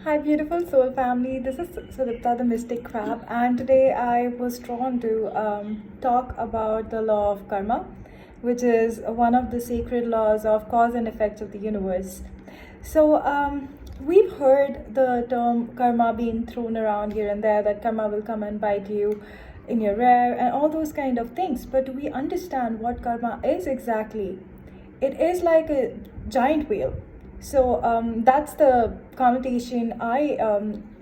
Hi, beautiful soul family. This is Sudipta, the Mystic Crab, and today I was drawn to talk about the law of karma, which is one of the sacred laws of cause and effects of the universe. So, we've heard the term karma being thrown around here and there, that karma will come and bite you in your rear, and all those kind of things. But do we understand what karma is exactly? It is like a giant wheel. So that's the connotation I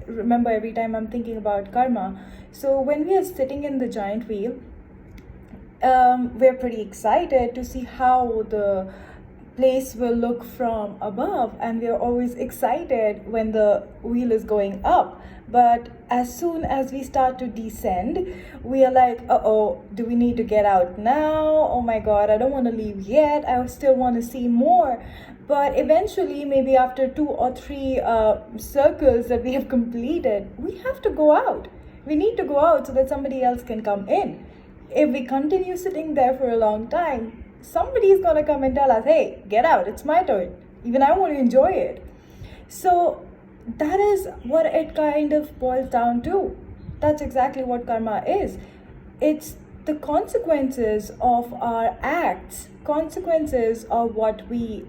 remember every time I'm thinking about karma. So when we are sitting in the giant wheel, we're pretty excited to see how the place will look from above, and we're always excited when the wheel is going up. But as soon as we start to descend, we are like, uh-oh, do we need to get out now? Oh my god, I don't want to leave yet, I still want to see more. But eventually, maybe after 2 or 3 circles that we have completed, we have to go out. We need to go out so that somebody else can come in. If we continue sitting there for a long time, somebody is going to come and tell us, hey, get out, it's my turn. Even I want to enjoy it. So that is what it kind of boils down to. That's exactly what karma is. It's the consequences of our acts, consequences of what we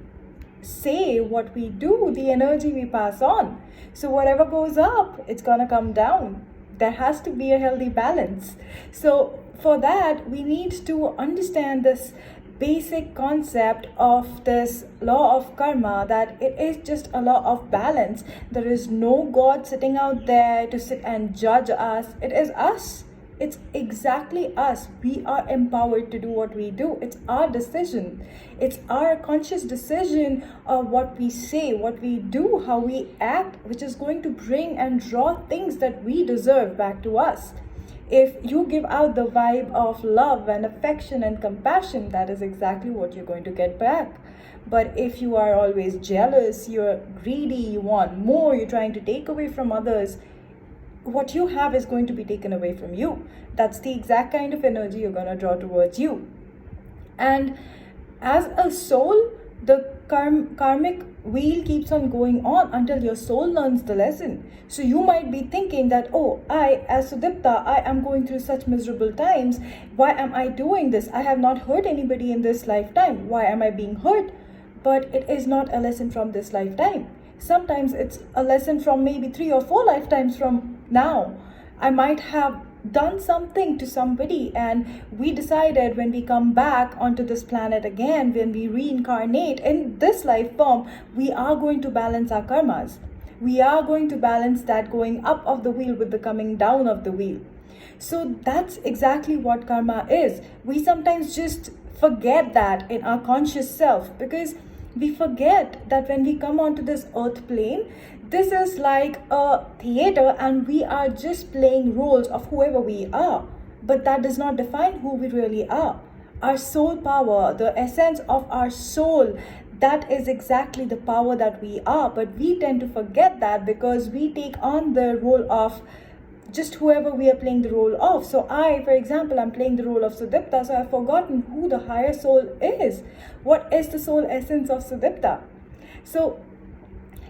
say, what we do, the energy we pass on. So whatever goes up, it's gonna come down. There has to be a healthy balance. So for that, we need to understand this basic concept of this law of karma, that it is just a law of balance. There is no God sitting out there to sit and judge us. It is us. It's exactly us. We are empowered to do what we do. It's our decision. It's our conscious decision of what we say, what we do, how we act, which is going to bring and draw things that we deserve back to us. If you give out the vibe of love and affection and compassion, that is exactly what you're going to get back. But if you are always jealous, you're greedy, you want more, you're trying to take away from others, what you have is going to be taken away from you. That's the exact kind of energy you're going to draw towards you. And as a soul, the karmic wheel keeps on going on until your soul learns the lesson. So you might be thinking that, oh, I, as Sudipta, I am going through such miserable times. Why am I doing this? I have not hurt anybody in this lifetime. Why am I being hurt? But it is not a lesson from this lifetime. Sometimes it's a lesson from maybe 3 or 4 lifetimes from now. I might have done something to somebody, and we decided when we come back onto this planet again, when we reincarnate in this life form, we are going to balance our karmas. We are going to balance that going up of the wheel with the coming down of the wheel. So that's exactly what karma is. We sometimes just forget that in our conscious self, because we forget that when we come onto this earth plane, this is like a theater and we are just playing roles of whoever we are. But that does not define who we really are. Our soul power, the essence of our soul, that is exactly the power that we are. But we tend to forget that because we take on the role of just whoever we are playing the role of. So I, for example, I'm playing the role of Sudipta, so I've forgotten who the higher soul is. What is the soul essence of Sudipta? So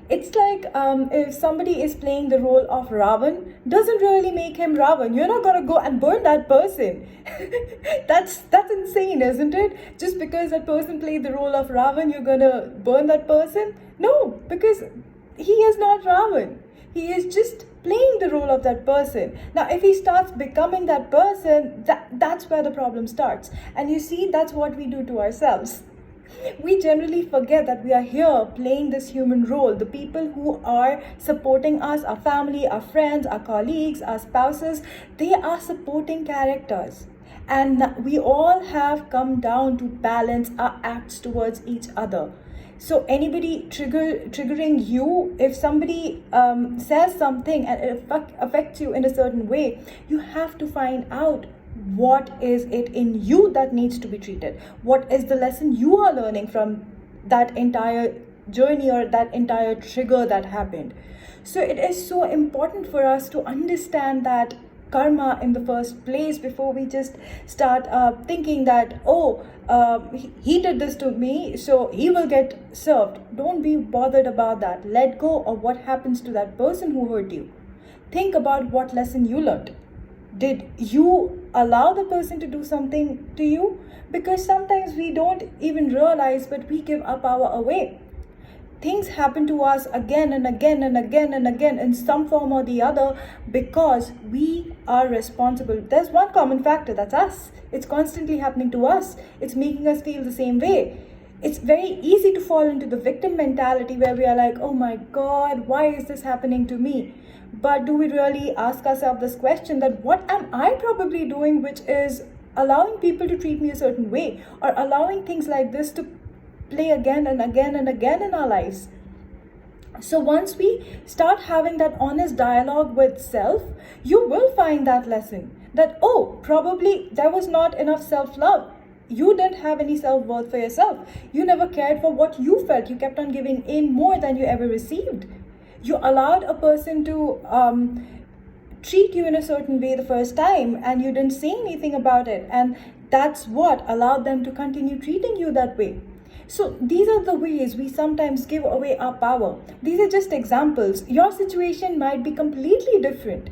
it's like if somebody is playing the role of Ravan, doesn't really make him Ravan. You're not gonna go and burn that person. That's insane, isn't it? Just because that person played the role of Ravan, you're gonna burn that person? No, because he is not Ravan. He is just playing the role of that person. Now, if he starts becoming that person, that's where the problem starts. And you see, that's what we do to ourselves. We generally forget that we are here playing this human role. The people who are supporting us, our family, our friends, our colleagues, our spouses, they are supporting characters. And we all have come down to balance our acts towards each other. So anybody triggering you, if somebody says something and it affects you in a certain way, you have to find out what is it in you that needs to be treated. What is the lesson you are learning from that entire journey or that entire trigger that happened. So it is so important for us to understand that karma in the first place before we just start thinking that, oh, he did this to me, so he will get served. Don't be bothered about that. Let go of what happens to that person who hurt you. Think about what lesson you learned. Did you allow the person to do something to you? Because sometimes we don't even realize, but we give our power away. Things happen to us again and again and again and again in some form or the other because we are responsible. There's one common factor, that's us. It's constantly happening to us. It's making us feel the same way. It's very easy to fall into the victim mentality where we are like, oh my God, why is this happening to me? But do we really ask ourselves this question, that what am I probably doing which is allowing people to treat me a certain way, or allowing things like this to play again and again and again in our lives? So once we start having that honest dialogue with self, you will find that lesson that, oh, probably there was not enough self-love. You didn't have any self-worth for yourself. You never cared for what you felt. You kept on giving in more than you ever received. You allowed a person to treat you in a certain way the first time, and you didn't say anything about it. And that's what allowed them to continue treating you that way. So these are the ways we sometimes give away our power. These are just examples. Your situation might be completely different.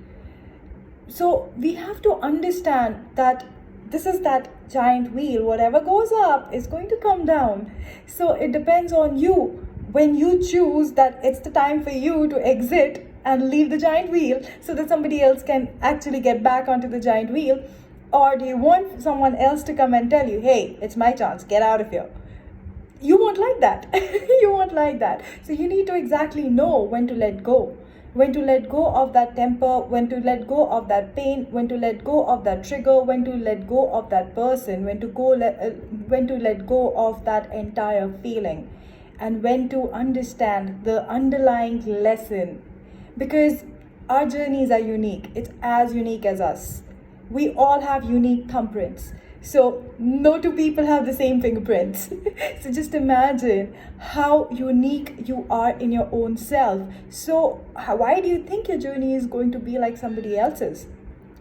So we have to understand that this is that giant wheel. Whatever goes up is going to come down. So it depends on you when you choose that it's the time for you to exit and leave the giant wheel so that somebody else can actually get back onto the giant wheel. Or do you want someone else to come and tell you, hey, it's my chance, get out of here? You won't like that. You won't like that. So you need to exactly know when to let go. When to let go of that temper, when to let go of that pain, when to let go of that trigger, when to let go of that person, when to let go of that entire feeling, and when to understand the underlying lesson. Because our journeys are unique. It's as unique as us. We all have unique thumbprints. So no two people have the same fingerprints. So just imagine how unique you are in your own self. So why do you think your journey is going to be like somebody else's?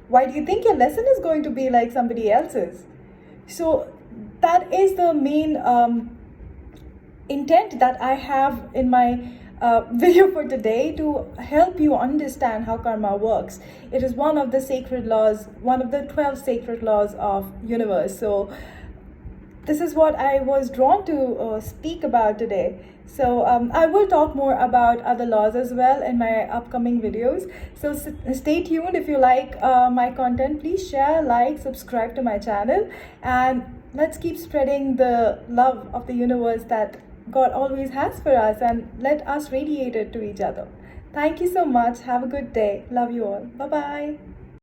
Why do you think your lesson is going to be like somebody else's? So that is the main intent that I have in my video for today, to help you understand how karma works. It is one of the sacred laws, one of the 12 sacred laws of universe. So this is what I was drawn to speak about today. So I will talk more about other laws as well in my upcoming videos. So stay tuned. If you like my content, please share, like, subscribe to my channel, and let's keep spreading the love of the universe that God always has for us, and let us radiate it to each other. Thank you so much. Have a good day. Love you all. Bye-bye.